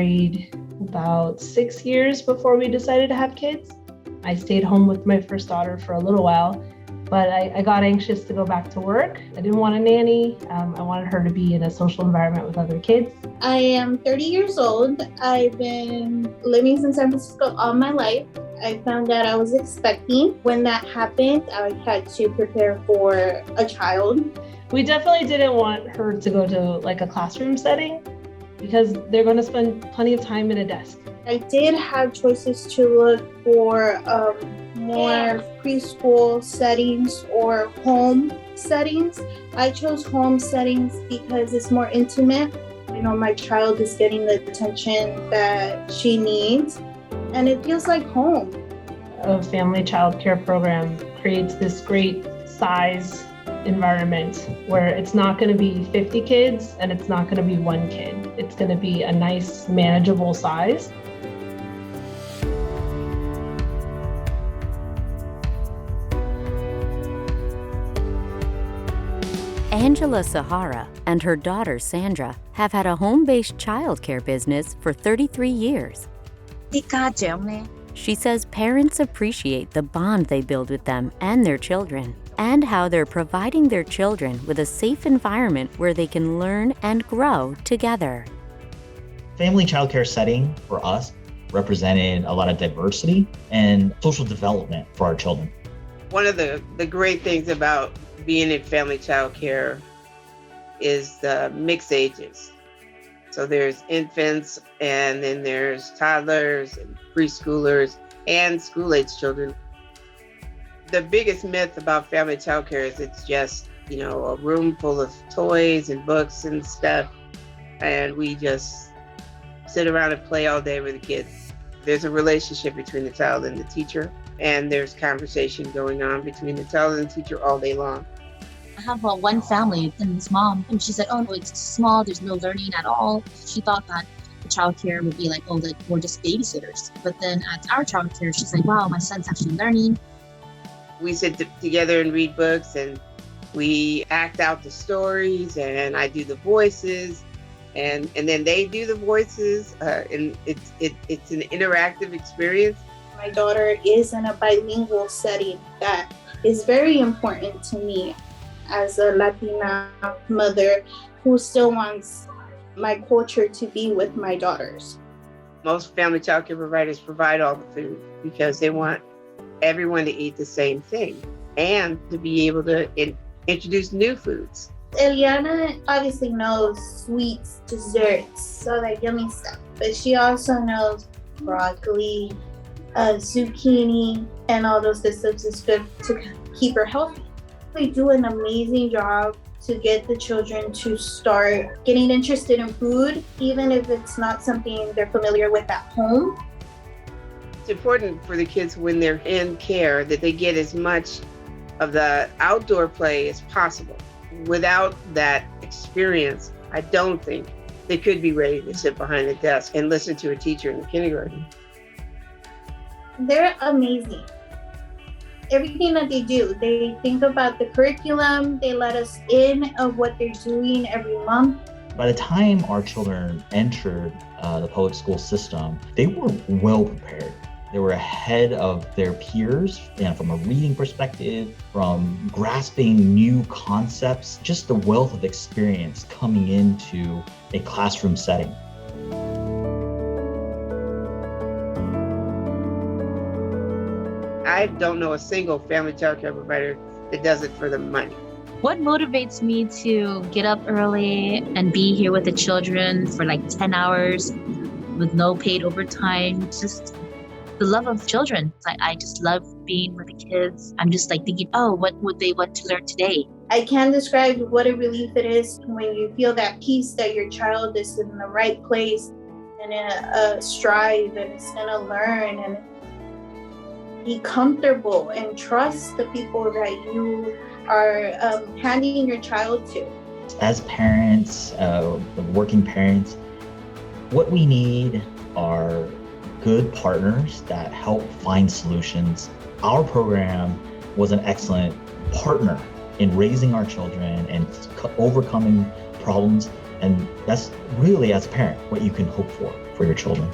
married about 6 years before we decided to have kids. I stayed home with my first daughter for a little while, but I got anxious to go back to work. I didn't want a nanny. I wanted her to be in a social environment with other kids. I am 30 years old. I've been living in San Francisco all my life. I found out I was expecting. When that happened, I had to prepare for a child. We definitely didn't want her to go to like a classroom setting because they're going to spend plenty of time in a desk. I did have choices to look for more preschool settings or home settings. I chose home settings because it's more intimate. You know, my child is getting the attention that she needs, and it feels like home. A family child care program creates this great size environment where it's not going to be 50 kids and it's not going to be one kid. It's going to be a nice, manageable size. Angela Sahara and her daughter Sandra have had a home-based childcare business for 33 years. She says parents appreciate the bond they build with them and their children, and how they're providing their children with a safe environment where they can learn and grow together. Family childcare setting for us represented a lot of diversity and social development for our children. One of the great things about being in family childcare is the mixed ages. So there's infants, and then there's toddlers and preschoolers and school-age children. The biggest myth about family childcare is it's just, you know, a room full of toys and books and stuff, and we just sit around and play all day with the kids. There's a relationship between the child and the teacher, and there's conversation going on between the child and the teacher all day long. I have one family and this mom, and she said, oh, no, it's small, there's no learning at all. She thought that the childcare would be like, oh, like we're just babysitters. But then at our childcare, she's like, wow, my son's actually learning. We sit together and read books, and we act out the stories, and I do the voices, and then they do the voices, and it's an interactive experience. My daughter is in a bilingual setting that is very important to me as a Latina mother who still wants my culture to be with my daughters. Most family childcare providers provide all the food because they want everyone to eat the same thing and to be able to introduce new foods. Eliana obviously knows sweets, desserts, so that yummy stuff, but she also knows broccoli, zucchini, and all those good stuff is good to keep her healthy. They do an amazing job to get the children to start getting interested in food, even if it's not something they're familiar with at home. It's important for the kids when they're in care that they get as much of the outdoor play as possible. Without that experience, I don't think they could be ready to sit behind a desk and listen to a teacher in kindergarten. They're amazing. Everything that they do, they think about the curriculum, they let us in of what they're doing every month. By the time our children entered the public school system, they were well prepared. They were ahead of their peers, and from a reading perspective, from grasping new concepts, just the wealth of experience coming into a classroom setting. I don't know a single family childcare provider that does it for the money. What motivates me to get up early and be here with the children for like 10 hours with no paid overtime? Just the love of children. I just love being with the kids. I'm just like thinking, oh, what would they want to learn today? I can't describe what a relief it is when you feel that peace that your child is in the right place and in a strive and is going to learn and be comfortable and trust the people that you are handing your child to. As parents, working parents, what we need are good partners that help find solutions. Our program was an excellent partner in raising our children and overcoming problems And that's really, as a parent, what you can hope for your children.